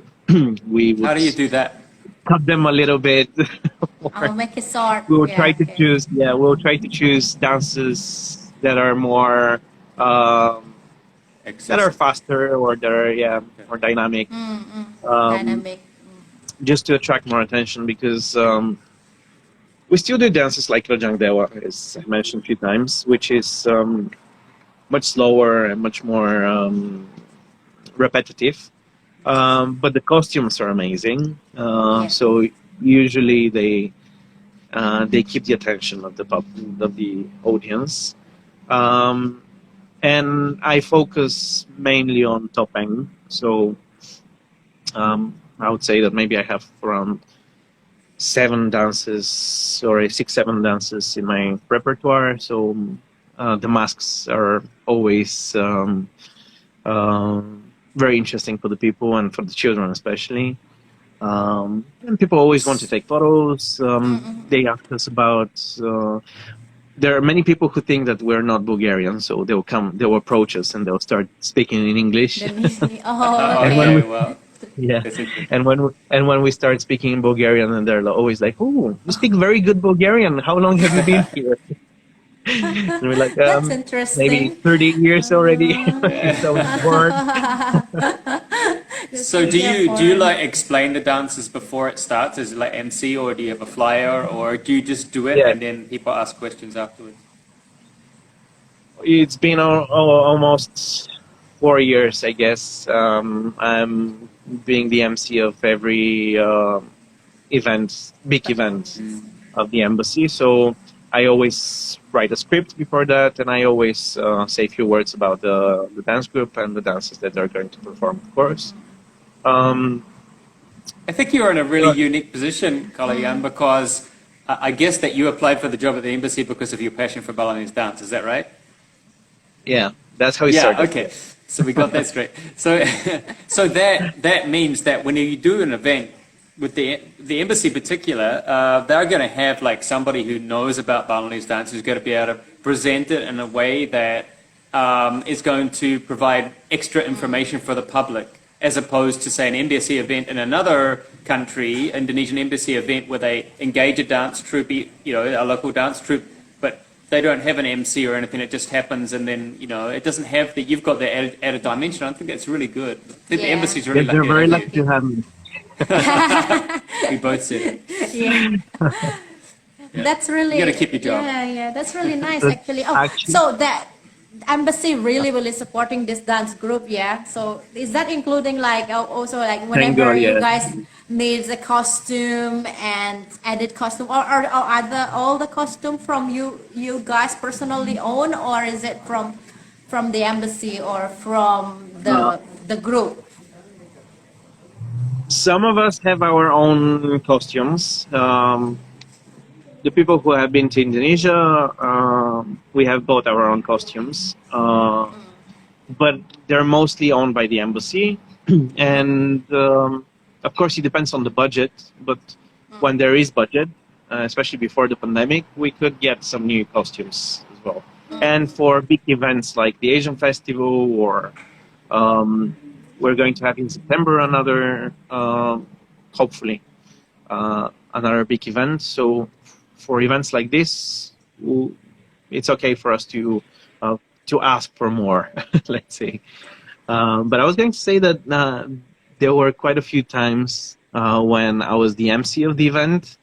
we would. How do you do that? Cut them a little bit. Make it short. We'll try to choose. Yeah, we'll try to choose dances that are more that are faster, or that are more dynamic. Dynamic. Just to attract more attention, because we still do dances like Rajang Dewa, as I mentioned a few times, which is much slower and much more repetitive. But the costumes are amazing. So usually they keep the attention of the audience. And I focus mainly on topeng. So I would say that maybe I have around 7 dances or 6, 7 dances in my repertoire. So the masks are always very interesting for the people and for the children especially. And people always want to take photos. They ask us about. There are many people who think that we're not Bulgarian, so they'll approach us and they'll start speaking in English. Oh, And okay. when we, wow. yeah, That's interesting. and when we start speaking in Bulgarian, and they're always like, "Oh, you speak very good Bulgarian. How long have you been here?" And we're like, That's maybe interesting. 30 years already. So bored. So do you like explain the dances before it starts? Is it like MC, or do you have a flyer, or do you just do it Yeah. and then people ask questions afterwards? It's been almost 4 years, I guess. I'm being the MC of every big event of the embassy. So I always write a script before that, and I always say a few words about the dance group and the dances that they're going to perform, of course. I think you're in a really unique position, Kalayan, because I guess that you applied for the job at the embassy because of your passion for Balinese dance. Is that right? Yeah, that's how it started. Yeah, okay. So we got that straight. So, so that means that when you do an event with the embassy in particular, they're going to have like somebody who knows about Balinese dance, who's going to be able to present it in a way that is going to provide extra information for the public, as opposed to, say, an embassy event in another country, Indonesian embassy event, where they engage a dance troupe, a local dance troupe, but they don't have an MC or anything. It just happens, and then, it doesn't have that. You've got the added dimension. I think that's really good. I think the embassy's really lucky. They're very lucky to have me. We both said it. Yeah. That's really. You gotta keep your job. Yeah, that's really nice actually. Actually- So that embassy really supporting this dance group, yeah. So is that including like also like whenever God, you yes. guys need a costume and edit costume, or are all the costume from you guys personally own, or is it from the embassy or from the group? Some of us have our own costumes. The people who have been to Indonesia, we have both our own costumes, but they're mostly owned by the embassy. And of course, it depends on the budget. But when there is budget, especially before the pandemic, we could get some new costumes as well. And for big events like the Asian Festival, or we're going to have in September another, hopefully, another big event. So for events like this, it's okay for us to ask for more, let's say. But I was going to say that there were quite a few times when I was the MC of the event,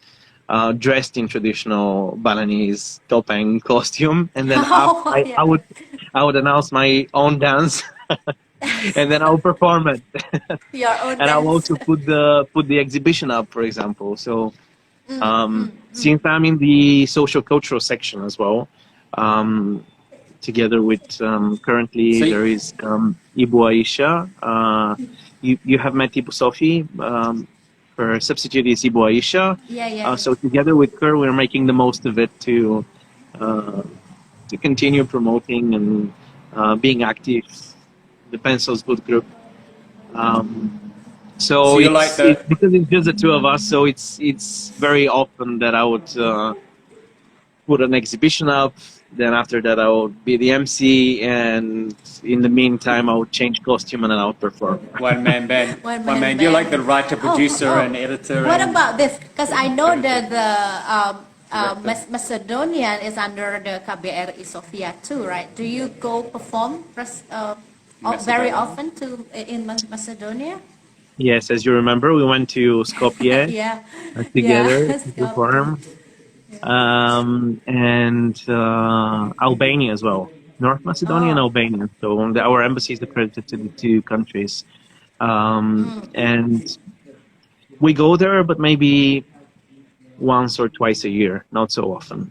dressed in traditional Balinese topeng costume, and then I would announce my own dance, and then I'll perform it. Your own And I'll dance. also put the exhibition up, for example. So since I'm in the social cultural section as well, together with currently So there is Ibu Aisha. You have met Ibu Sophie. Her substitute is Ibu Aisha. Yeah. So together with her, we're making the most of it to continue promoting and being active. The Pencils Boot Group. So you like it's because it's just the two of us. So it's very often that I would put an exhibition up. Then after that, I would be the MC, and in the meantime, I would change costume and then I would perform. one man band. One One man man. You're band. like the writer, producer, and editor. What and about this? Because I know that the Director. Macedonian is under the KBRI Sofia too, right? Do you go perform very Macedonia. often in Macedonia? Yes, as you remember, we went to Skopje Yeah. together Yeah, to perform, and Albania as well. North Macedonia and Albania. So our embassy is accredited to the two countries, and we go there, but maybe once or twice a year, not so often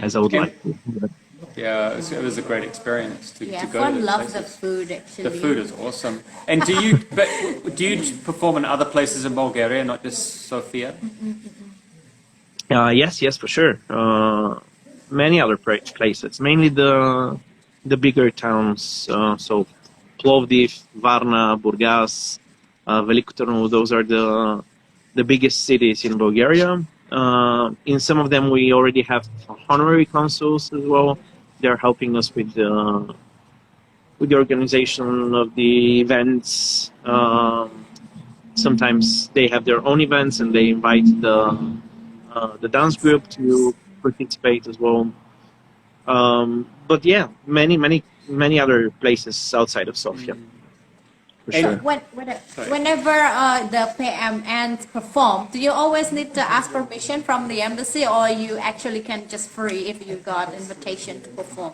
as I would And- like to. Yeah, it was a great experience to Yeah, go to fun those love the places. food actually. The food is awesome. And do you perform in other places in Bulgaria, not just Sofia? Yes, for sure. Many other places, mainly the bigger towns. So Plovdiv, Varna, Burgas, Veliko Târgu. Those are the biggest cities in Bulgaria. In some of them, we already have honorary consuls as well. They're helping us with the organization of the events. Sometimes they have their own events and they invite the dance group to participate as well. But yeah, many other places outside of Sofia. For And- sure. Whenever the PMNs perform, do you always need to ask permission from the embassy, or you actually can just free if you got invitation to perform?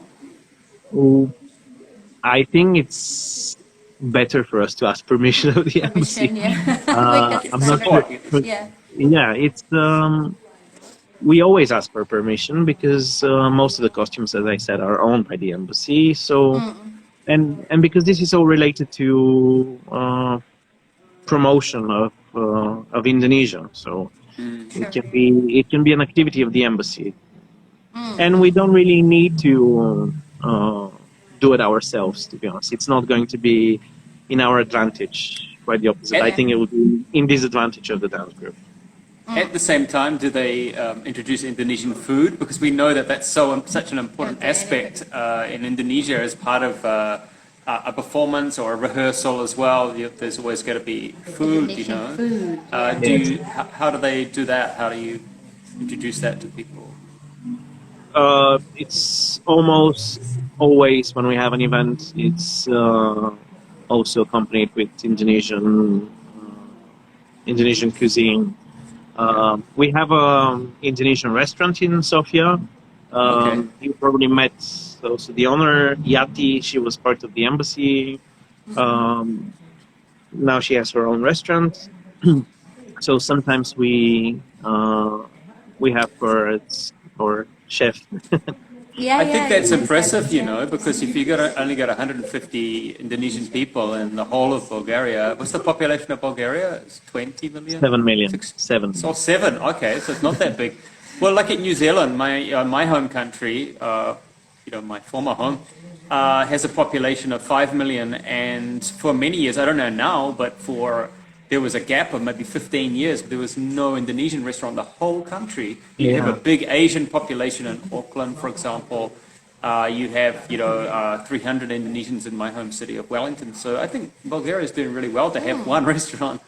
I think it's better for us to ask permission of the embassy. Permission, yeah. Because I'm not it's sure. better. Yeah. Yeah, it's we always ask for permission because most of the costumes, as I said, are owned by the embassy. So, and because this is all related to promotion of Indonesia, so it can be an activity of the embassy, and we don't really need to do it ourselves. To be honest, it's not going to be in our advantage. Quite the opposite. I think it would be in disadvantage of the dance group. At the same time, do they introduce Indonesian food? Because we know that that's such an important aspect in Indonesia as part of a performance or a rehearsal as well. There's always got to be food, you know. Food. How do they do that? How do you introduce that to people? It's almost always when we have an event, it's also accompanied with Indonesian cuisine. We have an Indonesian restaurant in Sofia. Okay. You probably met also the owner, Yati. She was part of the embassy. Now she has her own restaurant. So sometimes we have her or chef. Yeah, I think that's yeah, impressive, exactly. you know, because if you only got 150 Indonesian people in the whole of Bulgaria, what's the population of Bulgaria? It's 20 million? 7 million. 7. Oh, 7. Okay, so it's not that big. Well, like in New Zealand, my home country, my former home, has a population of 5 million, and for many years, I don't know now, but there was a gap of maybe 15 years. There was no Indonesian restaurant in the whole country. You have a big Asian population in Auckland, for example. You have, 300 Indonesians in my home city of Wellington. So I think Bulgaria is doing really well to have one restaurant.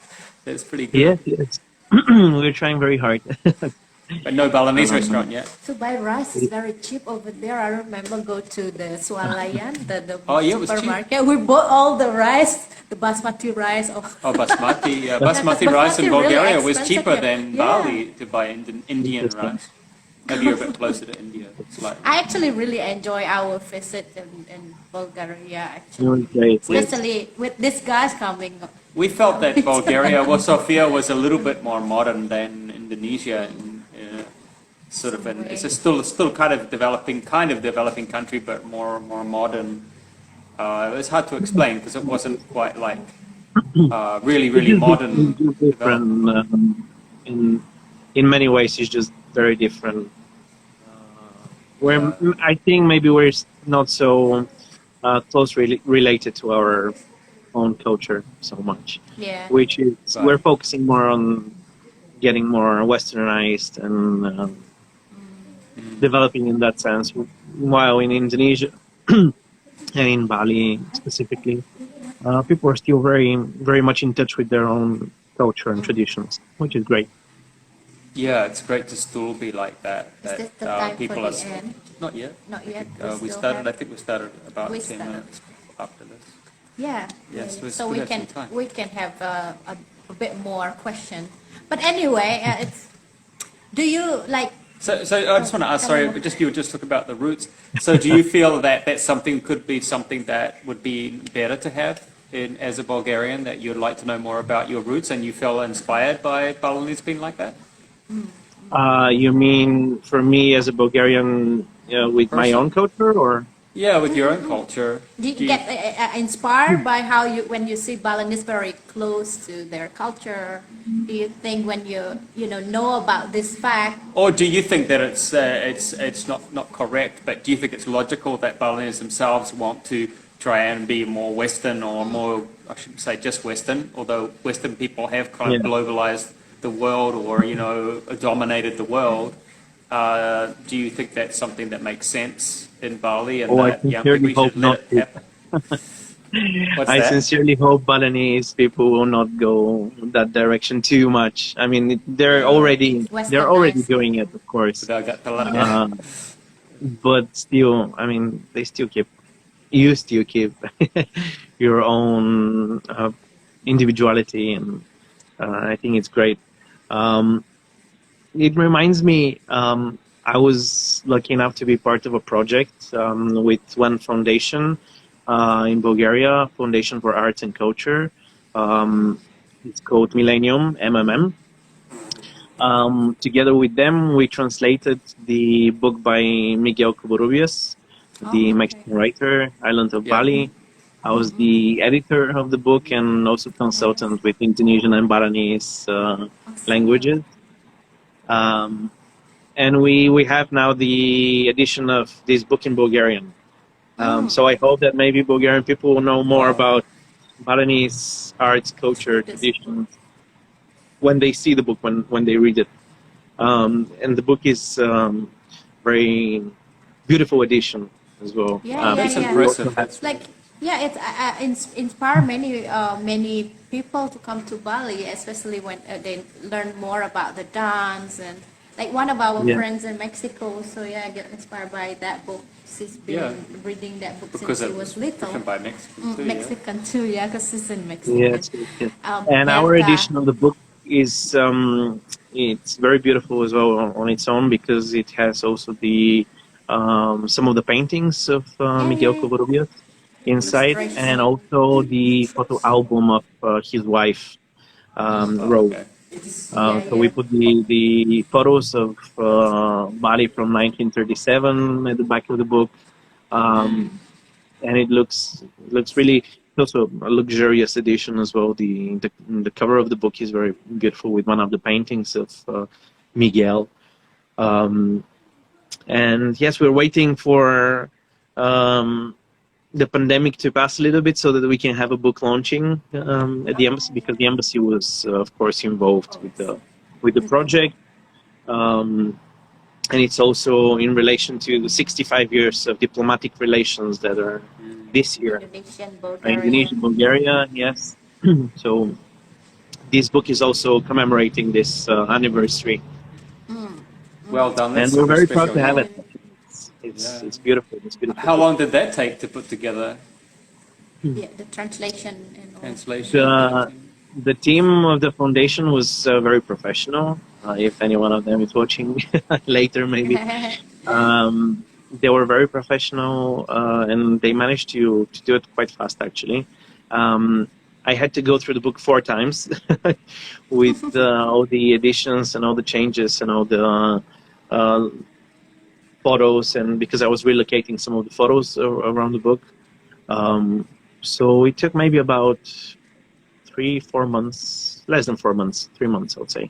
That's pretty good. Yes. We're trying very hard. But no Balinese restaurant yet. To buy rice is very cheap over there. I remember go to the Swalayan, the It was cheap. supermarket. We bought all the rice, the basmati rice. Basmati. Basmati rice in Bulgaria was cheaper than Bali to buy Indian rice. Maybe you're a bit closer to India. I actually really enjoy our visit in Bulgaria, actually. Great. Especially with these guys coming. We felt that Bulgaria, Sofia was a little bit more modern than Indonesia. It's still kind of developing country, but more modern. It was hard to explain because it wasn't quite like really modern. Different in many ways. It's just very different. I think maybe we're not so closely related to our own culture so much. Yeah. Which is we're focusing more on getting more westernized and developing in that sense. While in Indonesia and in Bali specifically, people are still very, very much in touch with their own culture and traditions, which is great. Yeah, it's great to still be like that. Is this the time people for are the end? Not yet. Not yet. I think we started about 10 minutes after this. Yeah. Yes, So we we have can some time. we can have a bit more question. But anyway, do you like? So I just want to ask, sorry, you were just talking about the roots. So do you feel that could be something that would be better to have as a Bulgarian, that you'd like to know more about your roots and you feel inspired by Balinese being like that? You mean for me as a Bulgarian with my own Person. culture, or? Yeah, with your own culture. Do you Do you, get inspired by how you when you see Balinese very close to their culture? Do you think when you know about this fact? or do you think that it's not correct, but do you think it's logical that Balinese themselves want to try and be more Western or more, I shouldn't say just Western, although Western people have kind of Yeah. globalized the world or, dominated the world. Do you think that's something that makes sense in Bali and Oh, I that young sincerely people hope should let not it to. happen? What's I that? sincerely hope Balinese people will not go that direction too much. I mean, they're already Westernized. doing it, of course. Sudah agak telat ya. Uh, but still, I mean, you still keep your own individuality, and I think it's great. Um, it reminds me, I was lucky enough to be part of a project with one foundation in Bulgaria, Foundation for Arts and Culture. It's called Millennium, MMM. Together with them, we translated the book by Miguel Covarrubias, the Oh, okay. Mexican writer, Island of Yeah. Bali. I was the editor of the book and also consultant with Indonesian and Balinese Awesome. languages. Um, and we have now the edition of this book in Bulgarian. So I hope that maybe Bulgarian people will know more Wow. about Balinese arts, culture, This book. traditions when they see the book, when they read it. And the book is very beautiful edition as well. Yeah, yeah, That's yeah. We also impressive. have, That's Like, yeah, it's inspire many people to come to Bali, especially when they learn more about the dance and like one of our yeah, friends in Mexico. So yeah, I get inspired by that book. She's been yeah, reading that book since because she it was was little. written by Mexicans too. Yeah. Mexican too, yeah, because she's in Mexican. yes, yes, yes. And our Yeah, edition of the book is it's very beautiful as well on its own because it has also the some of the paintings of yeah, Miguel yeah. Covarrubias inside, and Illustration. also the photo album of his wife Oh, wrote. okay. Yeah, So we yeah. put the photos of Bali from 1937 at the back of the book, um, and it looks really, it's also a luxurious edition as well. The cover of the book is very beautiful with one of the paintings of Miguel. Um, and yes, we're waiting for um, the pandemic to pass a little bit so that we can have a book launching at the embassy, because the embassy was, of course, involved with the project. Um, and it's also in relation to the 65 years of diplomatic relations that are this year. Indonesian, Indonesia, Bulgarian. Bulgaria, yes. So this book is also commemorating this anniversary, Well done. and That's we're super very proud special. to have Yeah. it. Yeah. It's beautiful. It's a beautiful How book. long did that take to put together? Yeah, the translation and all. Translation and The everything. the team of the foundation was very professional. If any one of them is watching later, maybe they were very professional, and they managed to do it quite fast. Actually, I had to go through the book 4 times with all the additions and all the changes and all the uh, photos, and because I was relocating some of the photos around the book. Um, so it took maybe about 3 4 months, less than 4 months, 3 months, I would say.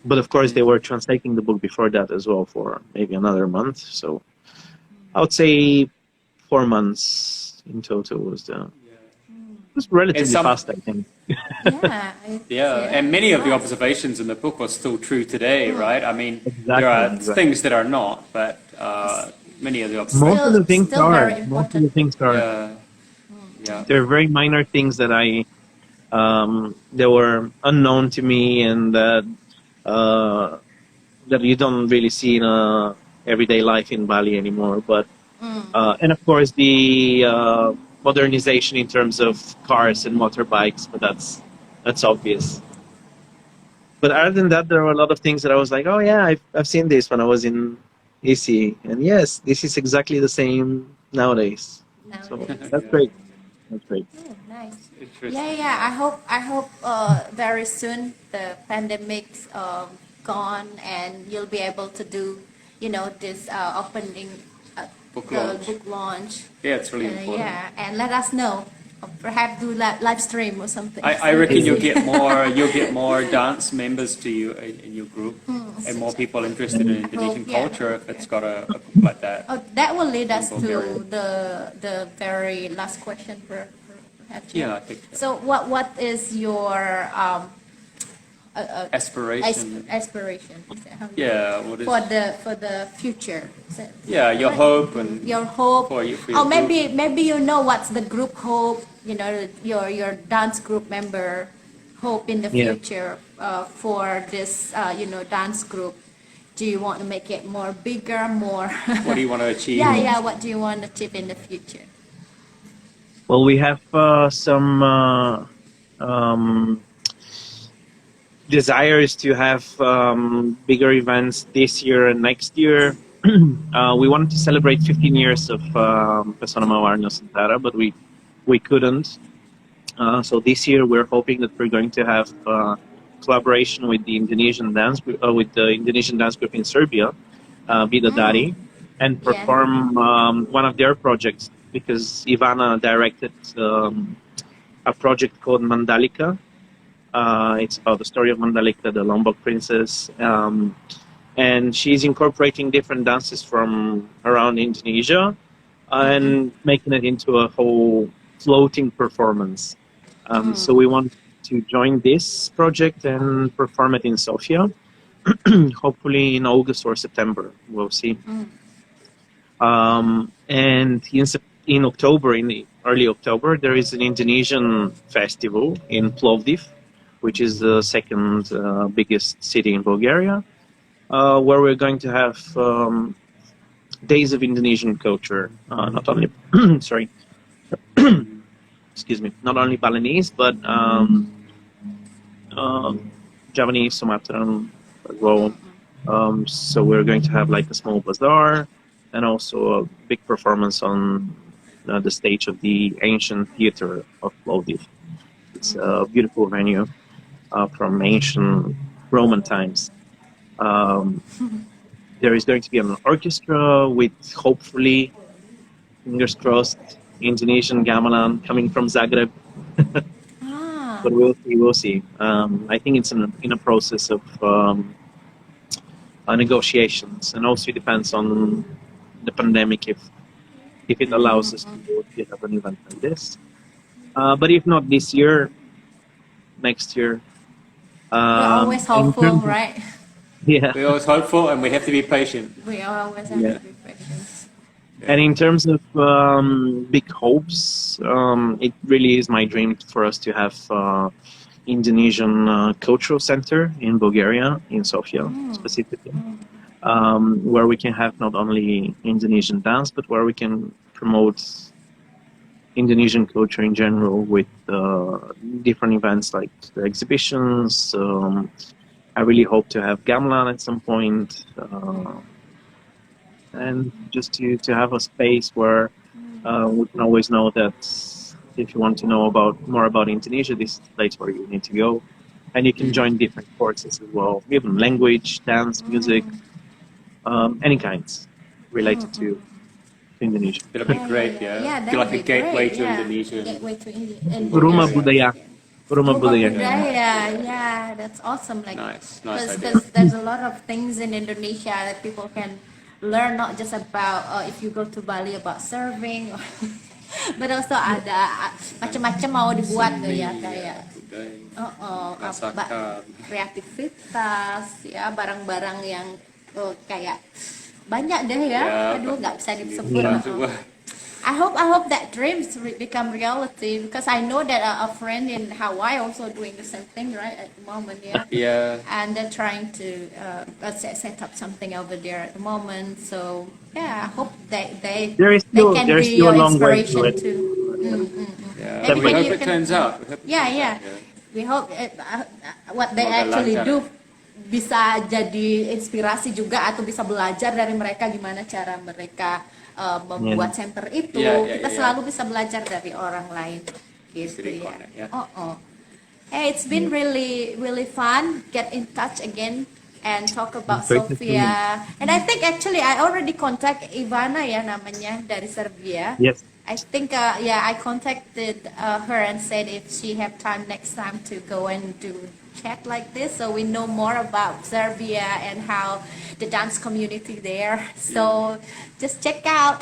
But of course, they were translating the book before that as well for maybe another month. So I would say 4 months in total was And relatively some, fast, I think. Yeah, yeah, and many of the fast. observations in the book are still true today, right? I mean, there Exactly, are exactly. things that are not, but many of the Most of observations. the things Still are. very Most of the important. things are. Yeah, yeah. They're very minor things that that were unknown to me, and uh, that you don't really see in everyday life in Bali anymore. But and of course the modernization in terms of cars and motorbikes, but that's obvious. But other than that, there were a lot of things that I was like, oh yeah, I've seen this when I was in EC, and yes, this is exactly the same nowadays. So Nowadays. that's Yeah. great. That's great. Oh, nice. Interesting. Yeah, yeah. I hope very soon the pandemic gone, and you'll be able to do, this opening Book the launch. book launch. Yeah, it's really important. Yeah, and let us know. Or perhaps do live stream or something. I reckon you'll get more dance members to you in your group, and more people interested in Indonesian Yeah. culture if it's got a book like that. Oh, that will lead us Bulgaria. to the very last question, perhaps. Yeah, I think So what is your aspiration. aspiration? Yeah, what is For the future. yeah your hope and Your hope. for your Oh, group. maybe what's the group hope. Your dance group member hope in the Yeah. future for this dance group. Do you want to make it more bigger, more? What do you want to achieve? Yeah. What do you want to achieve in the future? Well, we have some desires to have bigger events this year and next year. We wanted to celebrate 15 years of Pesona Mawar Nusantara, but we couldn't. So this year we're hoping that we're going to have collaboration with the Indonesian dance with the Indonesian dance group in Serbia, Tari, and perform one of their projects, because Ivana directed a project called Mandalika. It's about the story of Mandalika, the Lombok princess, and she's incorporating different dances from around Indonesia and making it into a whole floating performance. So we want to join this project and perform it in Sofia, hopefully in August or September. We'll see. And in October, in the early October, there is an Indonesian festival in Plovdiv, which is the second biggest city in Bulgaria, where we're going to have days of Indonesian culture, not only, sorry, excuse me, not only Balinese, but Javanese, Sumatran as well. So we're going to have like a small bazaar and also a big performance on the stage of the ancient theater of Plovdiv. It's a beautiful venue from ancient Roman times. There is going to be an orchestra with, hopefully, fingers crossed, Indonesian gamelan coming from Zagreb. But we'll see. I think it's in a process of negotiations, and also it depends on the pandemic if it allows us to have an event like this. But if not this year, next year. We're always hopeful, right? Yeah. We're always hopeful, and we have to be patient. We always have to be patient. And in terms of big hopes, it really is my dream for us to have Indonesian cultural center in Bulgaria, in Sofia specifically, where we can have not only Indonesian dance, but where we can promote Indonesian culture in general with different events like the exhibitions. I really hope to have gamelan at some point. And just to have a space where we can always know that if you want to know more about Indonesia, this is the place where you need to go. And you can join different courses as well, even language, dance, music, any kinds related to Indonesia. It'll be great, yeah. That Feel would like a be gateway great, to yeah. Indonesia. Gateway to Indonesia. Rumah budaya. Rumah budaya. Yeah, that's awesome. Like, Nice idea. because there's a lot of things in Indonesia that people can learn, not just about if you go to Bali about surfing, but also ada macam-macam mau dibuat tuh ya, kayak kreativitas ya, barang-barang yang kayak banyak deh ya. Aduh, nggak bisa disebut. I hope that dreams become reality, because I know that a friend in Hawaii also doing the same thing right at the moment, Yeah. and they're trying to set up something over there at the moment. So yeah, I hope they can be your inspiration too. Yeah. We hope it turns out. We hope what they actually do bisa jadi inspirasi juga, atau bisa belajar dari mereka gimana cara mereka membuat center itu. Kita selalu bisa belajar dari orang lain gitu ya. Hey, it's been really fun. Get in touch again, and talk about Great to see you. Sofia. And I think actually I already contact Ivana ya namanya dari Serbia. Yes. I think yeah, I contacted her and said if she have time next time to go and do chat like this, so we know more about Serbia and how the dance community there. So just check out,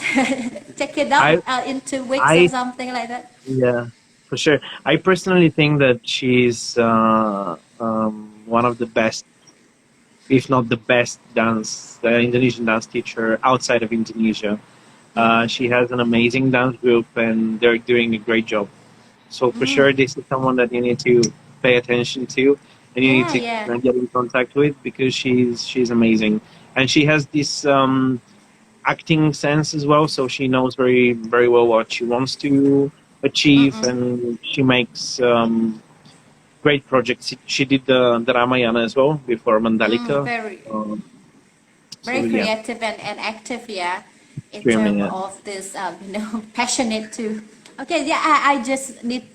check it out in 2 weeks or I something like that. Yeah, for sure. I personally think that she's one of the best, if not the best, Indonesian dance teacher outside of Indonesia. She has an amazing dance group, and they're doing a great job. So for sure, this is someone that you need to pay attention to, and you need Yeah, to yeah. get in contact with because she's amazing, and she has this acting sense as well. So she knows very well what she wants to achieve, and she makes great projects. She did the Ramayana as well before Mandalika. Very, Um, very so yeah, creative and active, yeah, in extremely. terms Yeah. of this, passionate too. Okay, yeah, I just need,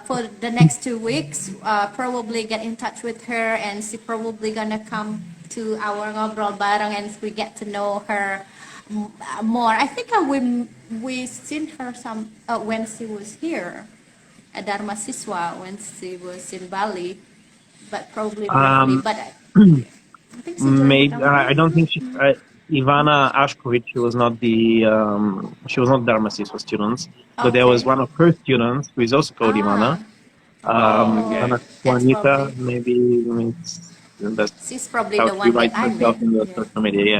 for the next 2 weeks, probably get in touch with her, and she probably gonna come to our Ngobrol Bareng, and we get to know her more. I think we seen her some when she was here at Dharma Siswa when she was in Bali, but probably briefly. Um, But I think she joined Maybe Dharma. I don't think Ivana Ashkovic. She was not Dharmasiswa students, but there was Okay. one of her students who is also called Ivana. Ah, Okay. Ivana that's Juanita, probably, maybe. I mean, that's she's probably how the she one that writes I herself met. in the Yeah. social media. Yeah,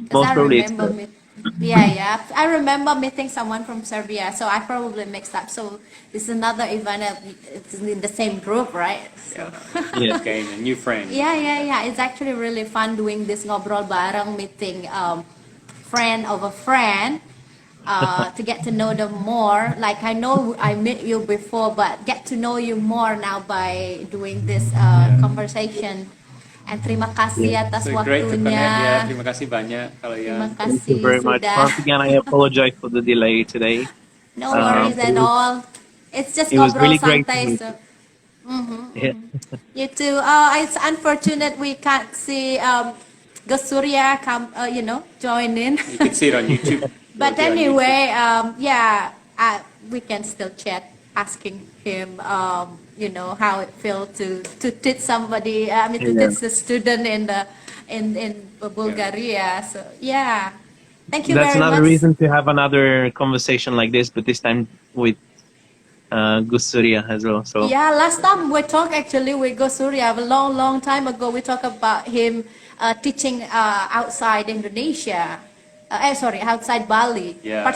Because most I probably it's remember her. yeah, I remember meeting someone from Serbia, so I probably mixed up. So this is another Ivana, it's in the same group, right? So. Yeah. Gain a new friend. Yeah. It's actually really fun doing this ngobrol bareng, meeting friend of a friend, to get to know them more. Like I know I met you before, but get to know you more now by doing this conversation. And terima kasih Yeah. atas So great to connect. waktunya. Yeah, terima kasih banyak Terima kalian. Thank you kasih very much. sudah. Once again, I apologize for the delay today. No worries But at all. It's just it was ngobrol really great to santai. meet So. you. Yeah. You too. It's unfortunate we can't see Gus Surya come, join in. You can see it on YouTube. But It'll be on anyway, yeah, we can still chat, asking him, how it feels to teach somebody. I mean, to Yeah. teach the student in Bulgaria. So yeah, thank you That's very another much. reason to have another conversation like this, but this time with Gus Surya as well. So Yeah, last time we talked actually with Gus Surya a long time ago. We talked about him teaching outside Indonesia. Outside Bali. Yeah.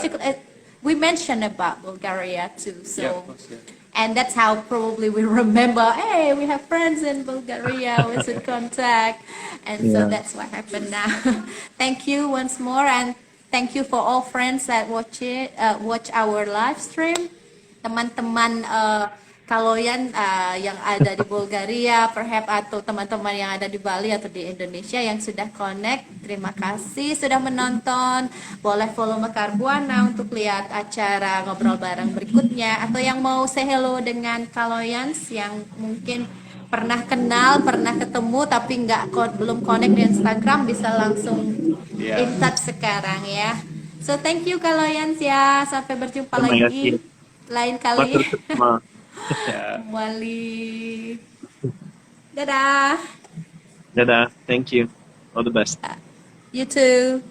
We mentioned about Bulgaria too. So, Yeah, of course, yeah. and that's how probably we remember. Hey, we have friends in Bulgaria. We should contact, and so Yeah. that's what happened now. Thank you once more, and thank you for all friends that watch our live stream. Teman-teman kalian yang ada di Bulgaria, perhaps atau teman-teman yang ada di Bali atau di Indonesia yang sudah connect, terima kasih sudah menonton. Boleh follow Mekar Bhuana untuk lihat acara ngobrol bareng berikutnya, atau yang mau say hello dengan kalian yang mungkin pernah kenal, pernah ketemu tapi belum connect di Instagram, bisa langsung in touch sekarang ya. So thank you kalian ya, sampai berjumpa Terima lagi kasih. lain kali. Yeah. Wali. Dadah. Dadah. Thank you. All the best. You too.